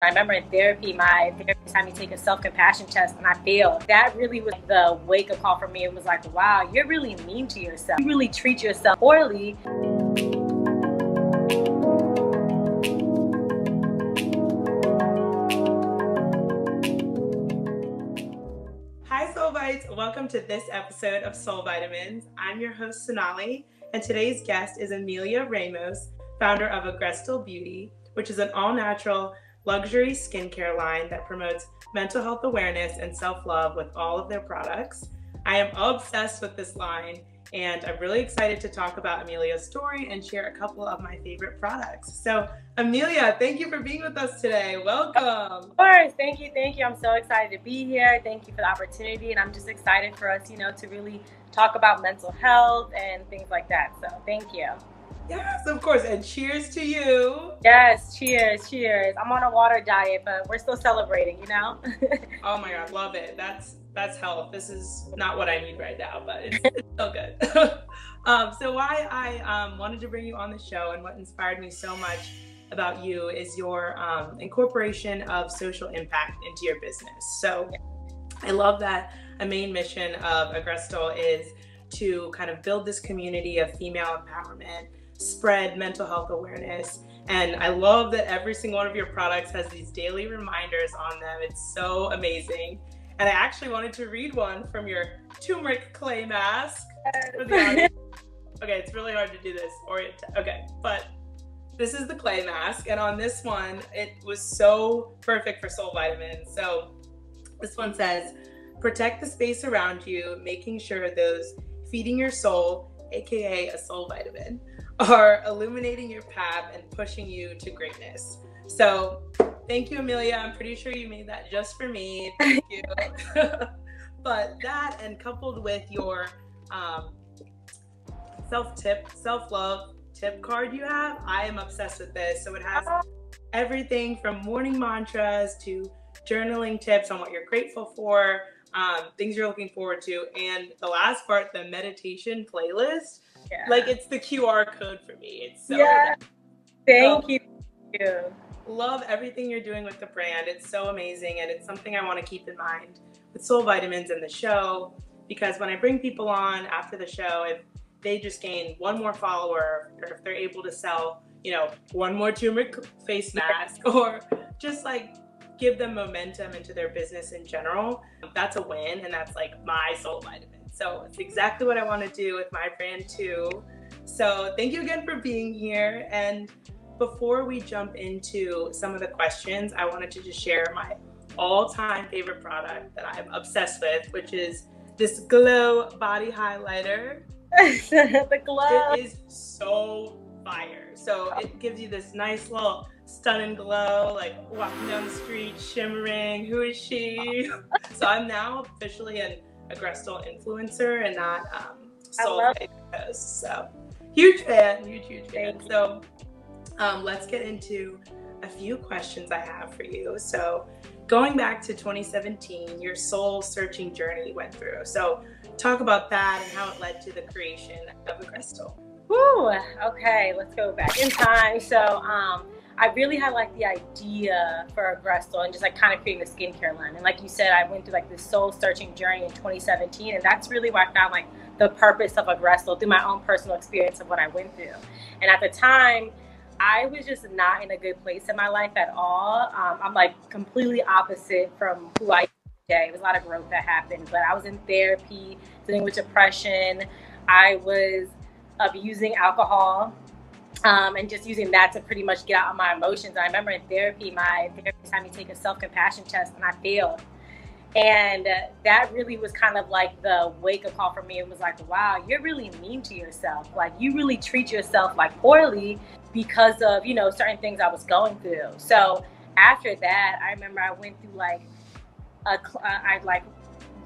I remember in therapy, my therapist had me take a self-compassion test and I failed. That really was the wake-up call for me. It was like, wow, you're really mean to yourself. You really treat yourself poorly. Hi Soul Bites, welcome to this episode of Soul Vitamins. I'm your host Sonali, and today's guest is Emelia Ramos, founder of Agrestal Beauty, which is an all-natural luxury skincare line that promotes mental health awareness and self-love with all of their products. I am obsessed with this line, and I'm really excited to talk about Emelia's story and share a couple of my favorite products. So Emelia, thank you for being with us today. Welcome. Of course, thank you. I'm so excited to be here. Thank you for the opportunity, and I'm just excited for us, to really talk about mental health and things like that. So thank you. Yes, of course, and cheers to you. Yes, cheers. I'm on a water diet, but we're still celebrating, Oh my God, love it. That's health. This is not what I need right now, but it's so good. So why I wanted to bring you on the show and what inspired me so much about you is your incorporation of social impact into your business. So I love that a main mission of Agrestal is to kind of build this community of female empowerment, spread mental health awareness, and I love that every single one of your products has these daily reminders on them. It's so amazing. And I actually wanted to read one from your turmeric clay mask for the audience. Okay, it's really hard to do this. Okay, but this is the clay mask, and on this one, it was so perfect for soul vitamins. So this one says, protect the space around you, making sure those feeding your soul, aka a soul vitamin, are illuminating your path and pushing you to greatness. So thank you, Emelia. I'm pretty sure you made that just for me. Thank you. But that, and coupled with your self-love tip card you have, I am obsessed with this. So it has everything from morning mantras to journaling tips on what you're grateful for, things you're looking forward to, and the last part, the meditation playlist. Yeah. Like, it's the QR code for me. It's so Thank you. Love everything you're doing with the brand. It's so amazing, and it's something I want to keep in mind with Soul Vitamins and the show, because when I bring people on after the show, if they just gain one more follower, or if they're able to sell, one more turmeric face mask, or just like give them momentum into their business in general, that's a win, and that's like my soul vitamin. So it's exactly what I want to do with my brand too. So thank you again for being here. And before we jump into some of the questions, I wanted to just share my all-time favorite product that I'm obsessed with, which is this Glow Body Highlighter. The glow. It is so fire. So it gives you this nice little stunning glow, like walking down the street, shimmering. Who is she? So I'm now officially an Agrestal influencer and not soul host. So huge fan. So let's get into a few questions I have for you. So going back to 2017, your Soulsearching Journey went through. So talk about that and how it led to the creation of Agrestal. Woo, okay, let's go back in time. So I really had like the idea for Agrestal and just like kind of creating the skincare line. And like you said, I went through like this soul searching journey in 2017, and that's really where I found like the purpose of Agrestal through my own personal experience of what I went through. And at the time, I was just not in a good place in my life at all. I'm like completely opposite from who I am today. There was a lot of growth that happened, but I was in therapy, dealing with depression. I was abusing alcohol. And just using that to pretty much get out of my emotions. I remember in therapy, my therapist had me take a self-compassion test and I failed. And that really was kind of like the wake-up call for me. It was like, wow, you're really mean to yourself. Like, you really treat yourself like poorly because of, certain things I was going through. So after that, I remember I went through like, I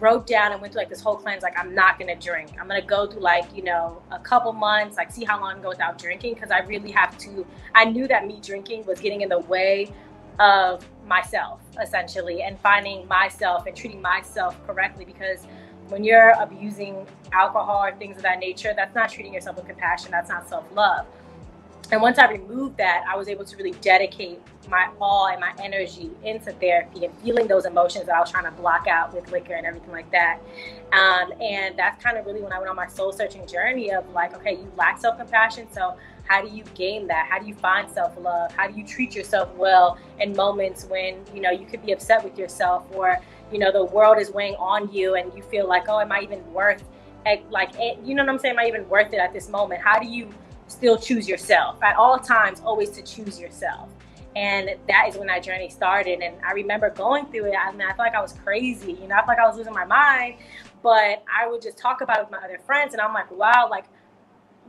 wrote down and went through like this whole cleanse, like I'm not gonna drink. I'm gonna go through like, a couple months, like see how long I can go without drinking, because I really have to, I knew that me drinking was getting in the way of myself essentially, and finding myself and treating myself correctly, because when you're abusing alcohol or things of that nature, that's not treating yourself with compassion, that's not self-love. And once I removed that, I was able to really dedicate my all and my energy into therapy and feeling those emotions that I was trying to block out with liquor and everything like that. And that's kind of really when I went on my soul searching journey of like, okay, you lack self-compassion. So how do you gain that? How do you find self-love? How do you treat yourself well in moments when, you know, you could be upset with yourself, or, you know, the world is weighing on you and you feel like, oh, am I even worth it? Like, you know what I'm saying? Am I even worth it at this moment? How do you still choose yourself at all times, always to choose yourself? And that is when that journey started. And I remember going through it. I mean, I felt like I was crazy, you know, I felt like I was losing my mind, but I would just talk about it with my other friends. And I'm like, wow, like,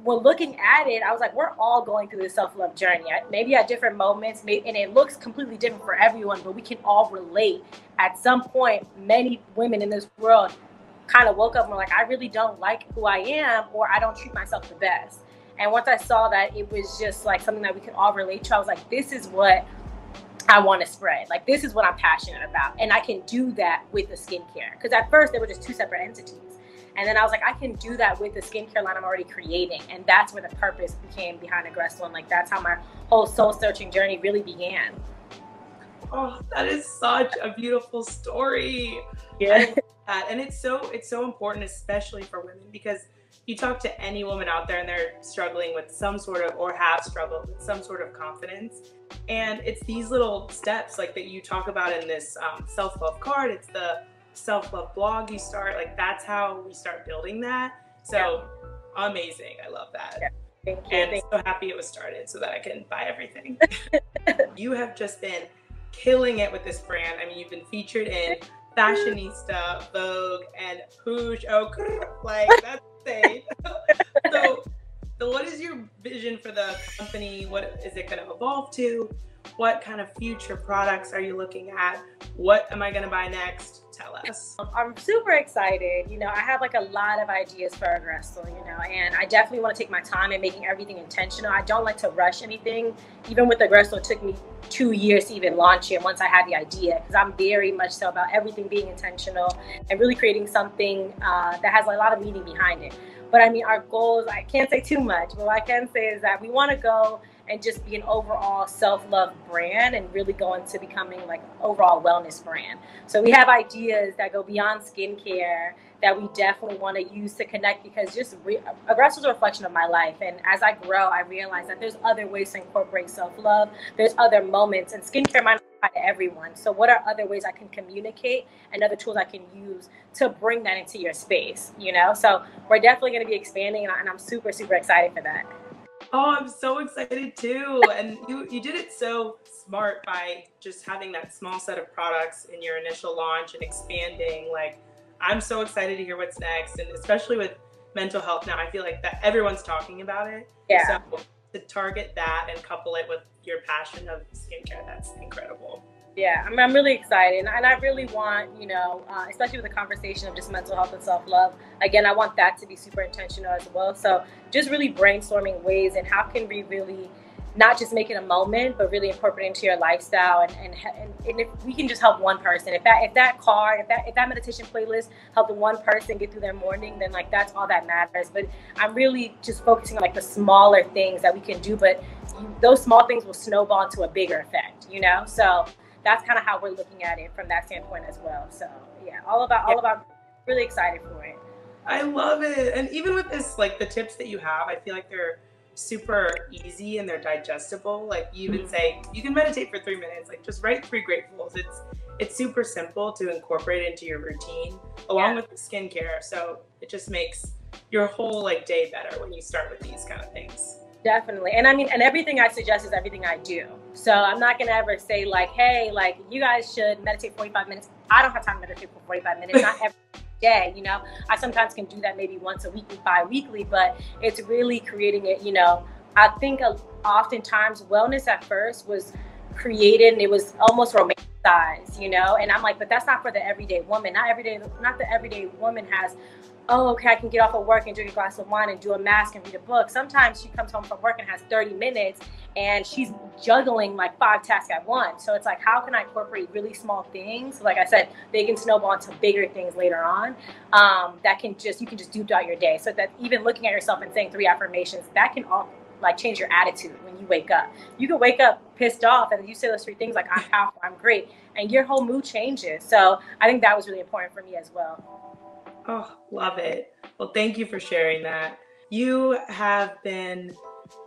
when looking at it, I was like, we're all going through this self-love journey, maybe at different moments, and it looks completely different for everyone, but we can all relate. At some point, many women in this world kind of woke up and were like, I really don't like who I am, or I don't treat myself the best. And once I saw that it was just like something that we could all relate to, I was like, this is what I want to spread. Like, this is what I'm passionate about. And I can do that with the skincare. Because at first they were just two separate entities. And then I was like, I can do that with the skincare line I'm already creating. And that's where the purpose became behind Agrestal. And like, that's how my whole soul searching journey really began. Oh, that is such a beautiful story. Yeah. And it's so important, especially for women, because you talk to any woman out there and they're struggling with some sort of, or have struggled with some sort of confidence. And it's these little steps like that you talk about in this self-love card. It's the self-love blog you start. Like, that's how we start building that. So amazing. I love that. Yeah. Thank you. And so happy it was started so that I can buy everything. You have just been killing it with this brand. I mean, you've been featured in Fashionista, Vogue, and Poosh. Oh, like, that's insane. So what is your vision for the company? What is it going to evolve to? What kind of future products are you looking at? What am I going to buy next? Tell us. I'm super excited. You know, I have like a lot of ideas for Agrestal, you know, and I definitely want to take my time in making everything intentional. I don't like to rush anything. Even with Agrestal, it took me 2 years to even launch it once I had the idea, because I'm very much so about everything being intentional and really creating something that has a lot of meaning behind it. But I mean, our goals, I can't say too much, but what I can say is that we want to go and just be an overall self-love brand and really go into becoming like an overall wellness brand. So we have ideas that go beyond skincare that we definitely want to use to connect, because just Agrestal is a reflection of my life. And as I grow, I realize that there's other ways to incorporate self-love. There's other moments, and skincare might not apply to everyone. So what are other ways I can communicate and other tools I can use to bring that into your space, you know? So we're definitely going to be expanding, and I'm super, super excited for that. Oh, I'm so excited too. And you did it so smart by just having that small set of products in your initial launch and expanding. Like, I'm so excited to hear what's next. And especially with mental health now, I feel like that everyone's talking about it. Yeah. So to target that and couple it with your passion of skincare, that's incredible. Yeah, I'm really excited, and I really want, you know, especially with the conversation of just mental health and self-love, again, I want that to be super intentional as well. So just really brainstorming ways and how can we really not just make it a moment, but really incorporate it into your lifestyle. And if we can just help one person, if that meditation playlist helped one person get through their morning, then like that's all that matters. But I'm really just focusing on like the smaller things that we can do, but those small things will snowball into a bigger effect, you know? So that's kind of how we're looking at it from that standpoint as well. So yeah, all about really excited for it. I love it. And even with this, like the tips that you have, I feel like they're super easy and they're digestible. Like you even say you can meditate for 3 minutes, like just write 3 gratefuls. It's super simple to incorporate into your routine along with the skincare. So it just makes your whole like day better when you start with these kind of things. Definitely. And I mean, and everything I suggest is everything I do. So I'm not going to ever say like, hey, like you guys should meditate 45 minutes. I don't have time to meditate for 45 minutes, not every day, you know. I sometimes can do that maybe once a week, bi-weekly, but it's really creating it, you know. I think oftentimes wellness at first was created and it was almost romanticized, you know. And I'm like, but that's not for the everyday woman. Not the everyday woman has, oh, okay, I can get off of work and drink a glass of wine and do a mask and read a book. Sometimes she comes home from work and has 30 minutes and she's juggling like 5 tasks at once. So it's like, how can I incorporate really small things? Like I said, they can snowball into bigger things later on that you can just do throughout your day. So that even looking at yourself and saying 3 affirmations, that can all like change your attitude when you wake up. You can wake up pissed off and you say those 3 things like, I'm powerful, I'm great, and your whole mood changes. So I think that was really important for me as well. Oh, love it. Well, thank you for sharing that. You have been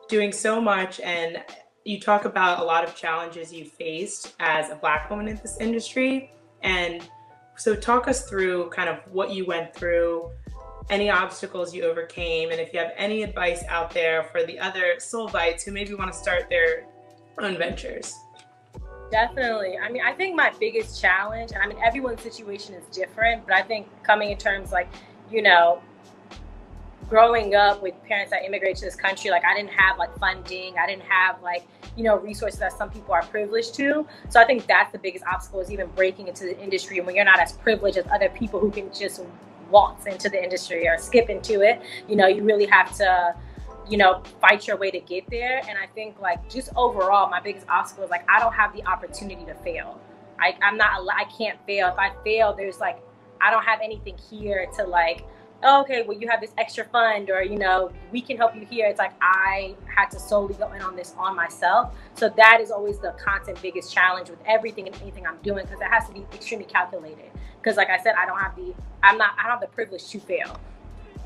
doing so much, and you talk about a lot of challenges you faced as a Black woman in this industry. And so talk us through kind of what you went through, any obstacles you overcame, and if you have any advice out there for the other Soulbites who maybe want to start their own ventures. Definitely. I mean, I think my biggest challenge, and I mean, everyone's situation is different, but I think coming in terms like, you know, growing up with parents that immigrated to this country, like I didn't have like funding, I didn't have like, you know, resources that some people are privileged to. So I think that's the biggest obstacle, is even breaking into the industry when you're not as privileged as other people who can just waltz into the industry or skip into it. You know, you really have to, you know, fight your way to get there. And I think like just overall, my biggest obstacle is like, I don't have the opportunity to fail. I can't fail. If I fail, there's like, I don't have anything here to like, oh, okay, well, you have this extra fund, or, you know, we can help you here. It's like, I had to solely go in on this on myself. So that is always the constant biggest challenge with everything and anything I'm doing, because it has to be extremely calculated. Because like I said, I don't have the privilege to fail.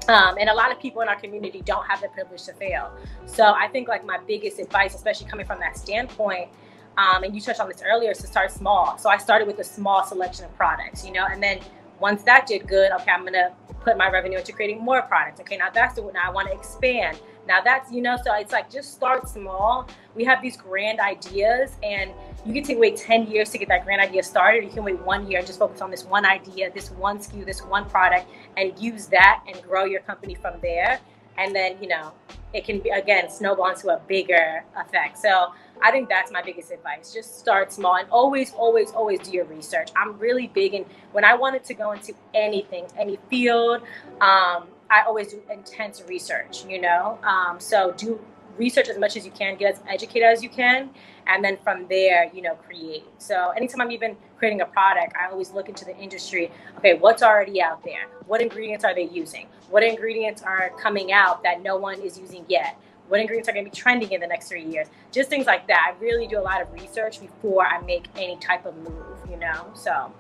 And a lot of people in our community don't have the privilege to fail. So I think like my biggest advice, especially coming from that standpoint, and you touched on this earlier, is to start small. So I started with a small selection of products, you know, and then once that did good, okay, I'm gonna put my revenue into creating more products. Okay, now that's the, now I want to expand. Now that's, you know, so it's like, just start small. We have these grand ideas, and you can wait 10 years to get that grand idea started. You can wait 1 year and just focus on this one idea, this one SKU, this one product, and use that and grow your company from there. And then, you know, it can be, again, snowball into a bigger effect. So I think that's my biggest advice. Just start small, and always, always, always do your research. I'm really big in, when I wanted to go into anything, any field, I always do intense research, you know? So do research as much as you can, get as educated as you can, and then from there, you know, create. So anytime I'm even creating a product, I always look into the industry. Okay, what's already out there? What ingredients are they using? What ingredients are coming out that no one is using yet? What ingredients are going to be trending in the next 3 years? Just things like that. I really do a lot of research before I make any type of move, you know? So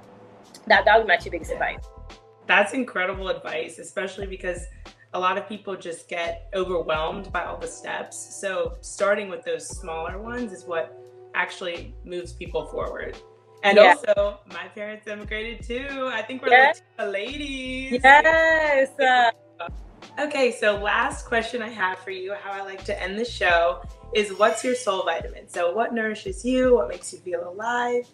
that would be my 2 biggest advice. That's incredible advice, especially because a lot of people just get overwhelmed by all the steps. So starting with those smaller ones is what actually moves people forward. And also, my parents immigrated too. I think we're the ladies. Yes. Okay, so last question I have for you, how I like to end the show, is what's your soul vitamin? So what nourishes you? What makes you feel alive?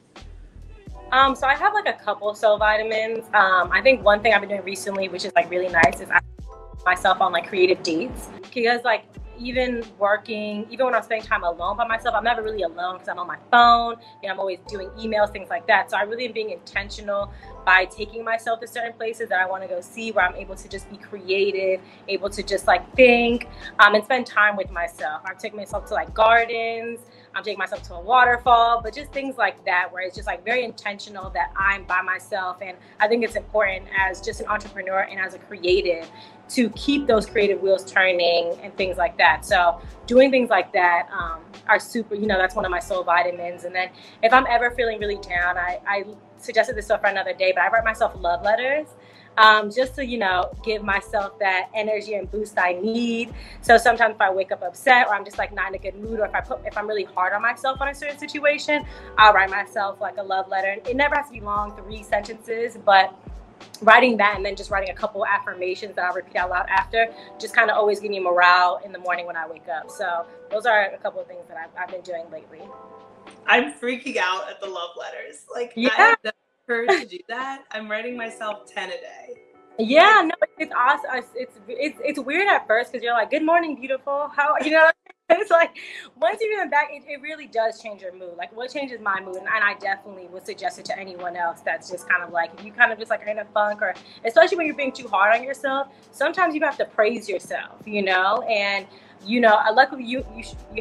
So I have like a couple soul vitamins. I think one thing I've been doing recently, which is like really nice, is I put myself on like creative dates, because like even working, even when I'm spending time alone by myself, I'm never really alone because I'm on my phone, you know, I'm always doing emails, things like that. So I really am being intentional by taking myself to certain places that I want to go see, where I'm able to just be creative, able to just like think, and spend time with myself. I'm taking myself to like gardens, I'm taking myself to a waterfall, but just things like that, where it's just like very intentional that I'm by myself. And I think it's important as just an entrepreneur and as a creative to keep those creative wheels turning and things like that. So doing things like that are super, you know, that's one of my soul vitamins. And then if I'm ever feeling really down, I suggested this stuff for another day, but I write myself love letters. Just to, you know, give myself that energy and boost I need. So sometimes if I wake up upset, or I'm just like not in a good mood, or if I'm really hard on myself on a certain situation, I'll write myself like a love letter. And it never has to be long, 3 sentences, but writing that and then just writing a couple affirmations that I'll repeat out loud after, just kind of always give me morale in the morning when I wake up. So those are a couple of things that I've been doing lately. I'm freaking out at the love letters. Like, yeah. I have the courage to do that. I'm writing myself 10 a day. Yeah, no, it's awesome. It's weird at first because you're like, good morning, beautiful. How, you know, it's like, once you're in back, it really does change your mood. Like, what changes my mood, and I definitely would suggest it to anyone else that's just kind of like, if you kind of just like are in a funk, or especially when you're being too hard on yourself, sometimes you have to praise yourself, you know, and you know, luckily you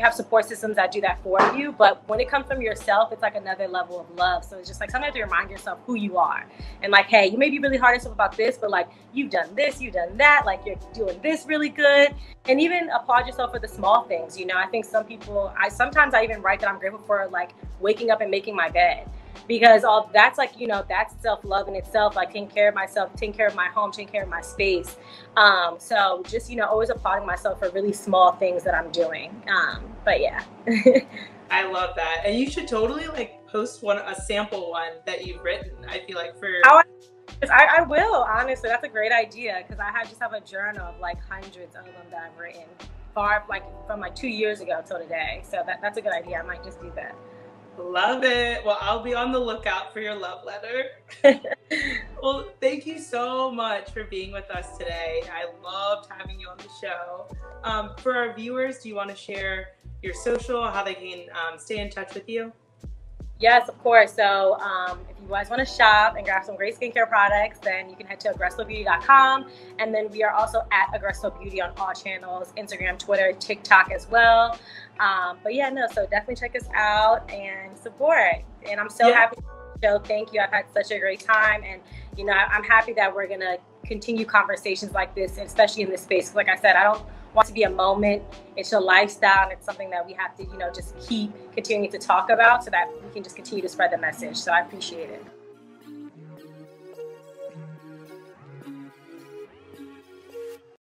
have support systems that do that for you. But when it comes from yourself, it's like another level of love. So it's just like sometimes you have to remind yourself who you are, and like, hey, you may be really hard on yourself about this, but like you've done this, you've done that, like you're doing this really good. And even applaud yourself for the small things. You know, I think some people, sometimes I even write that I'm grateful for like waking up and making my bed, because all that's like, you know, that's self-love in itself, like taking care of myself, taking care of my home, taking care of my space. So just, you know, always applauding myself for really small things that I'm doing. But yeah. I love that. And you should totally like post a sample one that you've written. I feel like I will, honestly. That's a great idea, because I just have a journal of like hundreds of them that I've written, from like 2 years ago till today. So that's a good idea. I might just do that. Love it. Well, I'll be on the lookout for your love letter. Well, thank you so much for being with us today. I loved having you on the show. For our viewers, do you want to share your social, how they can stay in touch with you? Yes, of course. So if you guys want to shop and grab some great skincare products, then you can head to agrestalbeauty.com. And then we are also at Agrestal Beauty on all channels, Instagram, Twitter, TikTok as well. But yeah, no, so definitely check us out and support. And I'm so happy to be on the show. Thank you. I've had such a great time. And, you know, I'm happy that we're going to continue conversations like this, especially in this space. Like I said, I don't want to be a moment. It's a lifestyle, and it's something that we have to, you know, just keep continuing to talk about so that we can just continue to spread the message. So I appreciate it.